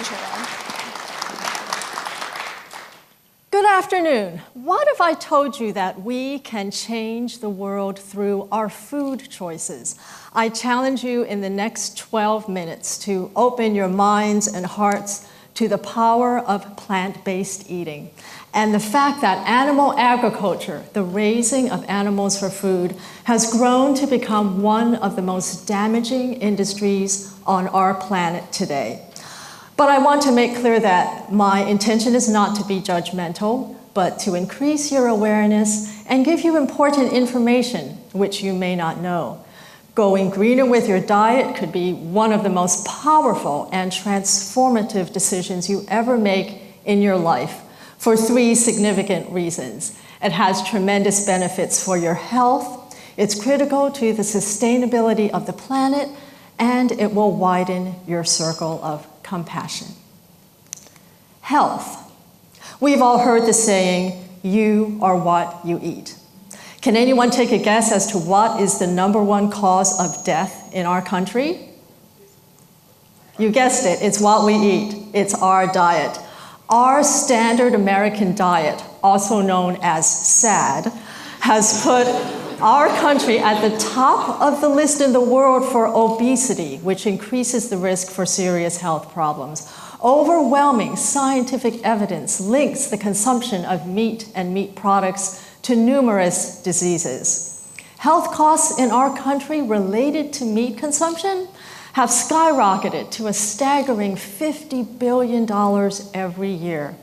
Joanne. Good afternoon. What if I told you that we can change the world through our food choices? I challenge you in the next 12 minutes to open your minds and hearts to the power of plant-based eating and the fact that animal agriculture, the raising of animals for food, has grown to become one of the most damaging industries on our planet today. But I want to make clear that my intention is not to be judgmental, but to increase your awareness and give you important information which you may not know. Going greener with your diet could be one of the most powerful and transformative decisions you ever make in your life for 3 significant reasons. It has tremendous benefits for your health, it's critical to the sustainability of the planet, and it will widen your circle of compassion. Health. We've all heard the saying, you are what you eat. Can anyone take a guess as to what is the #1 cause of death in our country? You guessed it, it's what we eat. It's our diet. Our standard American diet, also known as SAD, has put our country at the top of the list in the world for obesity, which increases the risk for serious health problems. Overwhelming scientific evidence links the consumption of meat and meat products to numerous diseases. Health costs in our country related to meat consumption have skyrocketed to a staggering $50 billion every year.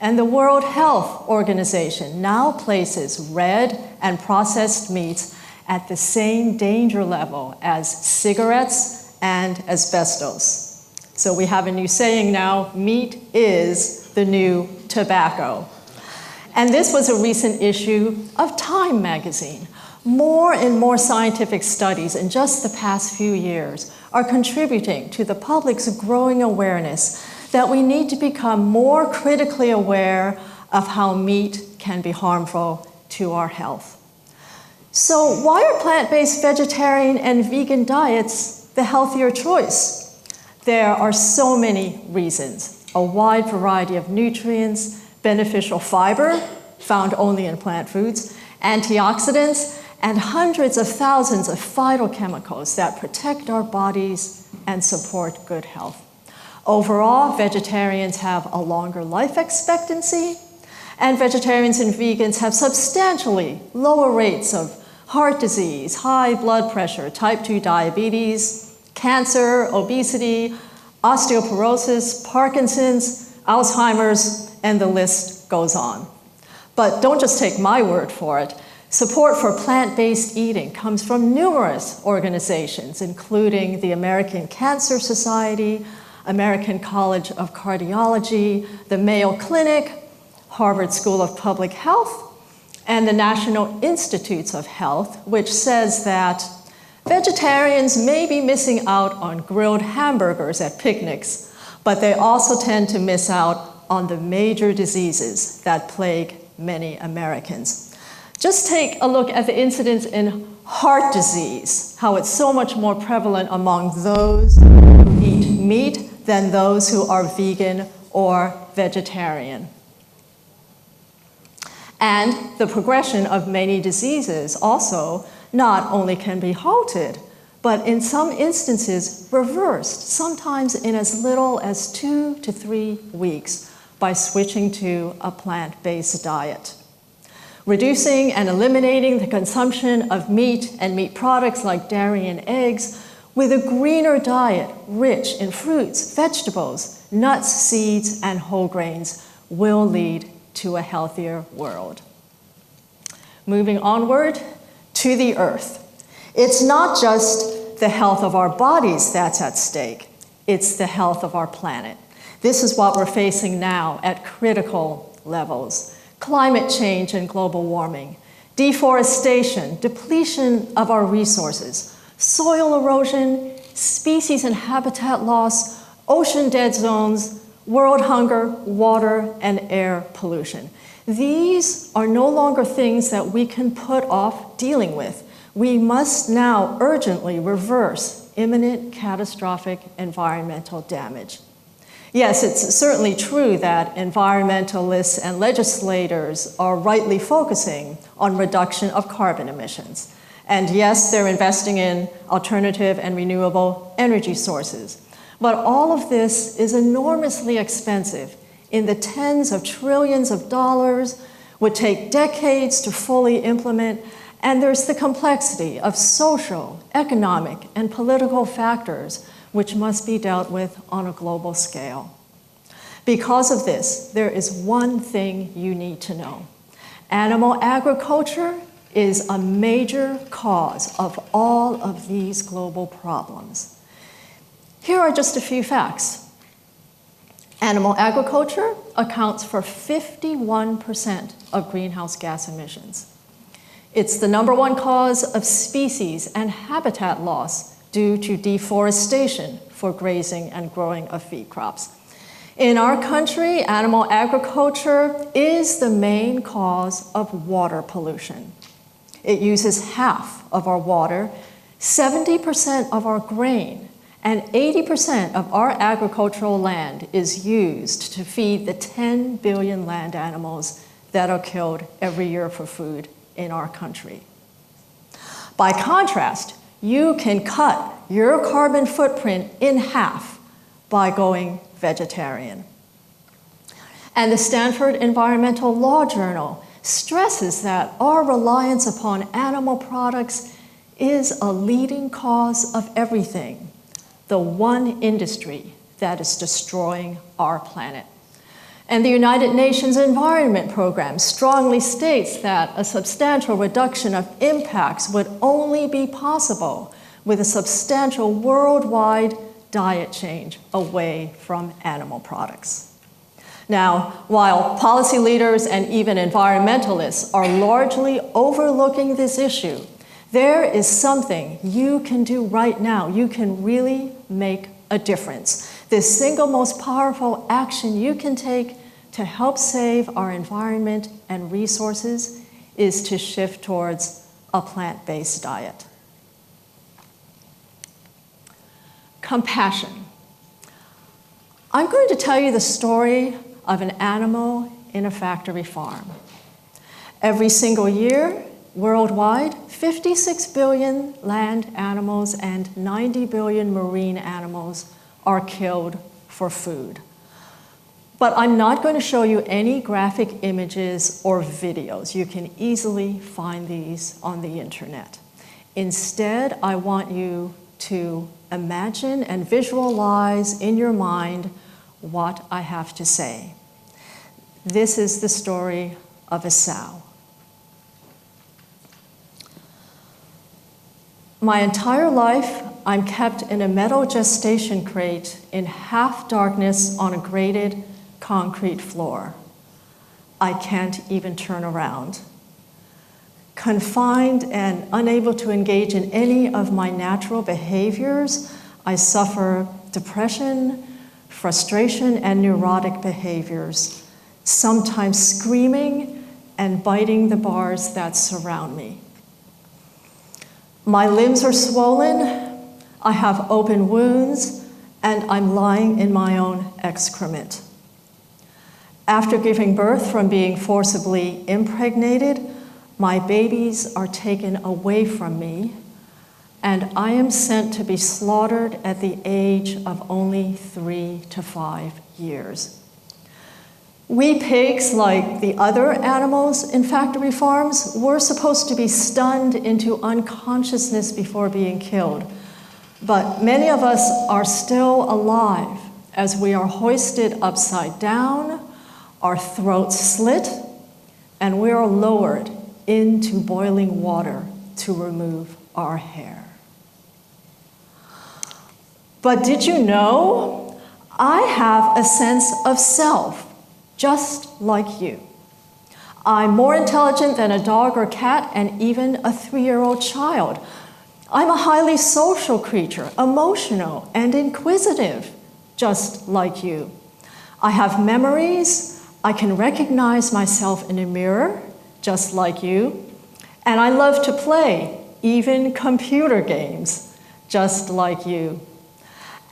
And the World Health Organization now places red and processed meats at the same danger level as cigarettes and asbestos. So we have a new saying now, meat is the new tobacco. And this was a recent issue of Time magazine. More and more scientific studies in just the past few years are contributing to the public's growing awareness that we need to become more critically aware of how meat can be harmful to our health. So why are plant-based vegetarian and vegan diets the healthier choice? There are so many reasons. A wide variety of nutrients, beneficial fiber, found only in plant foods, antioxidants, and hundreds of thousands of phytochemicals that protect our bodies and support good health. Overall, vegetarians have a longer life expectancy, and vegetarians and vegans have substantially lower rates of heart disease, high blood pressure, type 2 diabetes, cancer, obesity, osteoporosis, Parkinson's, Alzheimer's, and the list goes on. But don't just take my word for it. Support for plant-based eating comes from numerous organizations, including the American Cancer Society, American College of Cardiology, the Mayo Clinic, Harvard School of Public Health, and the National Institutes of Health, which says that vegetarians may be missing out on grilled hamburgers at picnics, but they also tend to miss out on the major diseases that plague many Americans. Just take a look at the incidence in heart disease, how it's so much more prevalent among those who eat meat than those who are vegan or vegetarian. And the progression of many diseases also not only can be halted, but in some instances reversed, sometimes in as little as 2 to 3 weeks by switching to a plant-based diet. Reducing and eliminating the consumption of meat and meat products like dairy and eggs with a greener diet rich in fruits, vegetables, nuts, seeds, and whole grains will lead to a healthier world. Moving onward to the earth. It's not just the health of our bodies that's at stake, it's the health of our planet. This is what we're facing now at critical levels. Climate change and global warming, deforestation, depletion of our resources, soil erosion, species and habitat loss, ocean dead zones, world hunger, water, and air pollution. These are no longer things that we can put off dealing with. We must now urgently reverse imminent catastrophic environmental damage. Yes, it's certainly true that environmentalists and legislators are rightly focusing on reduction of carbon emissions. And yes, they're investing in alternative and renewable energy sources. But all of this is enormously expensive, in the tens of trillions of dollars, would take decades to fully implement, and there's the complexity of social, economic, and political factors which must be dealt with on a global scale. Because of this, there is one thing you need to know. Animal agriculture is a major cause of all of these global problems. Here are just a few facts. Animal agriculture accounts for 51% of greenhouse gas emissions. It's the #1 cause of species and habitat loss due to deforestation for grazing and growing of feed crops. In our country, animal agriculture is the main cause of water pollution. It uses half of our water, 70% of our grain, and 80% of our agricultural land is used to feed the 10 billion land animals that are killed every year for food in our country. By contrast, you can cut your carbon footprint in half by going vegetarian. And the Stanford Environmental Law Journal stresses that our reliance upon animal products is a leading cause of everything, the one industry that is destroying our planet. And the United Nations Environment Program strongly states that a substantial reduction of impacts would only be possible with a substantial worldwide diet change away from animal products. Now, while policy leaders and even environmentalists are largely overlooking this issue, there is something you can do right now. You can really make a difference. The single most powerful action you can take to help save our environment and resources is to shift towards a plant-based diet. Compassion. I'm going to tell you the story of an animal in a factory farm. Every single year, worldwide, 56 billion land animals and 90 billion marine animals are killed for food. But I'm not going to show you any graphic images or videos. You can easily find these on the internet. Instead, I want you to imagine and visualize in your mind what I have to say. This is the story of a sow. My entire life, I'm kept in a metal gestation crate in half darkness on a graded concrete floor. I can't even turn around. Confined and unable to engage in any of my natural behaviors, I suffer depression, frustration, and neurotic behaviors, sometimes screaming and biting the bars that surround me. My limbs are swollen, I have open wounds, and I'm lying in my own excrement. After giving birth from being forcibly impregnated, my babies are taken away from me, and I am sent to be slaughtered at the age of only 3 to 5 years. We pigs, like the other animals in factory farms, were supposed to be stunned into unconsciousness before being killed. But many of us are still alive as we are hoisted upside down, our throats slit, and we are lowered into boiling water to remove our hair. But did you know I have a sense of self, just like you? I'm more intelligent than a dog or cat and even a 3-year-old child. I'm a highly social creature, emotional and inquisitive, just like you. I have memories. I can recognize myself in a mirror, just like you. And I love to play, even computer games, just like you.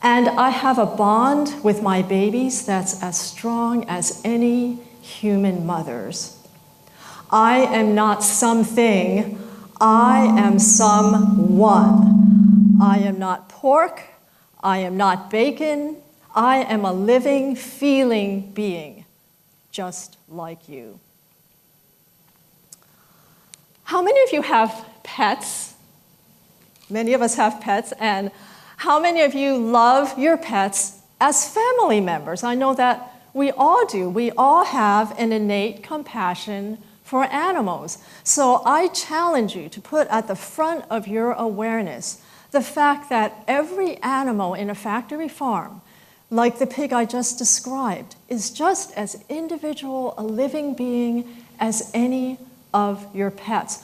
And I have a bond with my babies that's as strong as any human mother's. I am not something, I am someone. I am not pork, I am not bacon, I am a living, feeling being, just like you. How many of you have pets? Many of us have pets, and how many of you love your pets as family members? I know that we all do. We all have an innate compassion for animals. So I challenge you to put at the front of your awareness the fact that every animal in a factory farm, like the pig I just described, is just as individual a living being as any of your pets.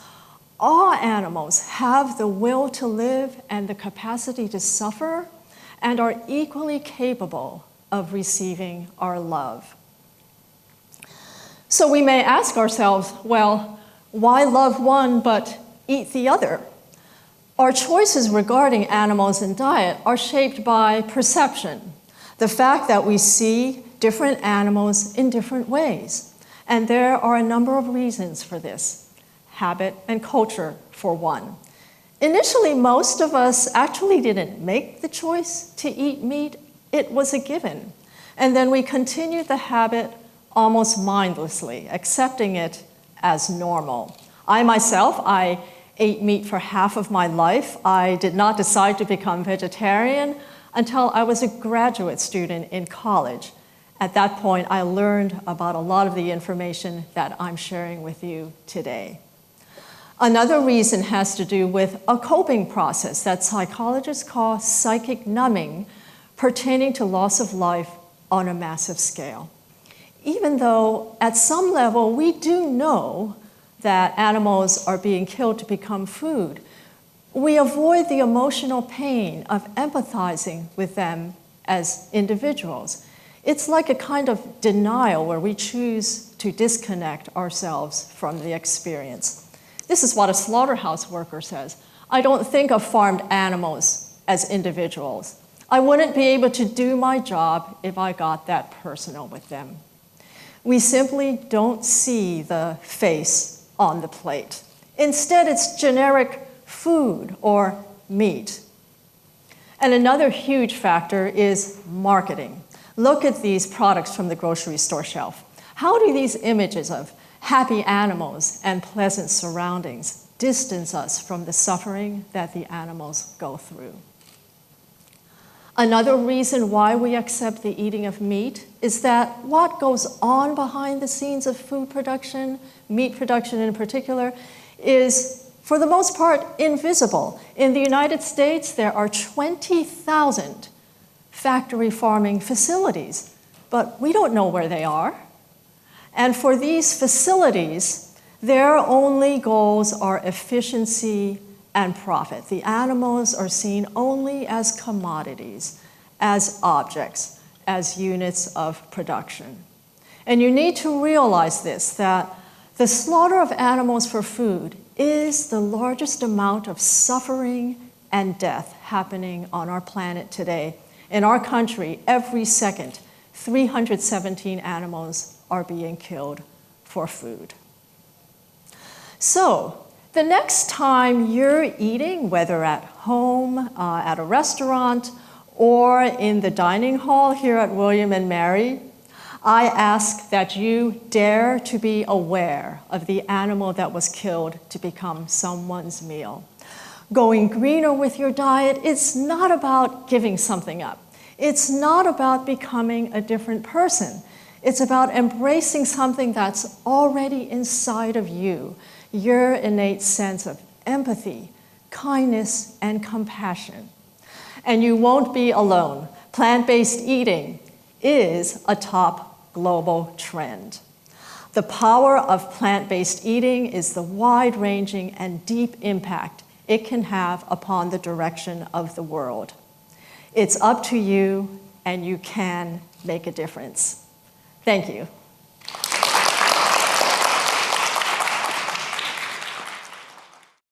All animals have the will to live and the capacity to suffer and are equally capable of receiving our love. So we may ask ourselves, well, why love one but eat the other? Our choices regarding animals and diet are shaped by perception, the fact that we see different animals in different ways. And there are a number of reasons for this. Habit and culture, for one. Initially, most of us actually didn't make the choice to eat meat. It was a given. And then we continued the habit almost mindlessly, accepting it as normal. I myself, I ate meat for half of my life. I did not decide to become vegetarian until I was a graduate student in college. At that point, I learned about a lot of the information that I'm sharing with you today. Another reason has to do with a coping process that psychologists call psychic numbing, pertaining to loss of life on a massive scale. Even though at some level we do know that animals are being killed to become food, we avoid the emotional pain of empathizing with them as individuals. It's like a kind of denial where we choose to disconnect ourselves from the experience. This is what a slaughterhouse worker says. I don't think of farmed animals as individuals. I wouldn't be able to do my job if I got that personal with them. We simply don't see the face on the plate. Instead, it's generic food or meat. And another huge factor is marketing. Look at these products from the grocery store shelf. How do these images of happy animals and pleasant surroundings distance us from the suffering that the animals go through? Another reason why we accept the eating of meat is that what goes on behind the scenes of food production, meat production in particular, is, for the most part, invisible. In the United States, there are 20,000 factory farming facilities, but we don't know where they are. And for these facilities, their only goals are efficiency and profit. The animals are seen only as commodities, as objects, as units of production. And you need to realize this, that the slaughter of animals for food is the largest amount of suffering and death happening on our planet today. In our country, every second, 317 animals are being killed for food. So, the next time you're eating, whether at home, at a restaurant, or in the dining hall here at William and Mary, I ask that you dare to be aware of the animal that was killed to become someone's meal. Going greener with your diet, it's not about giving something up. It's not about becoming a different person. It's about embracing something that's already inside of you, your innate sense of empathy, kindness, and compassion. And you won't be alone. Plant-based eating is a top global trend. The power of plant-based eating is the wide-ranging and deep impact it can have upon the direction of the world. It's up to you, and you can make a difference. Thank you.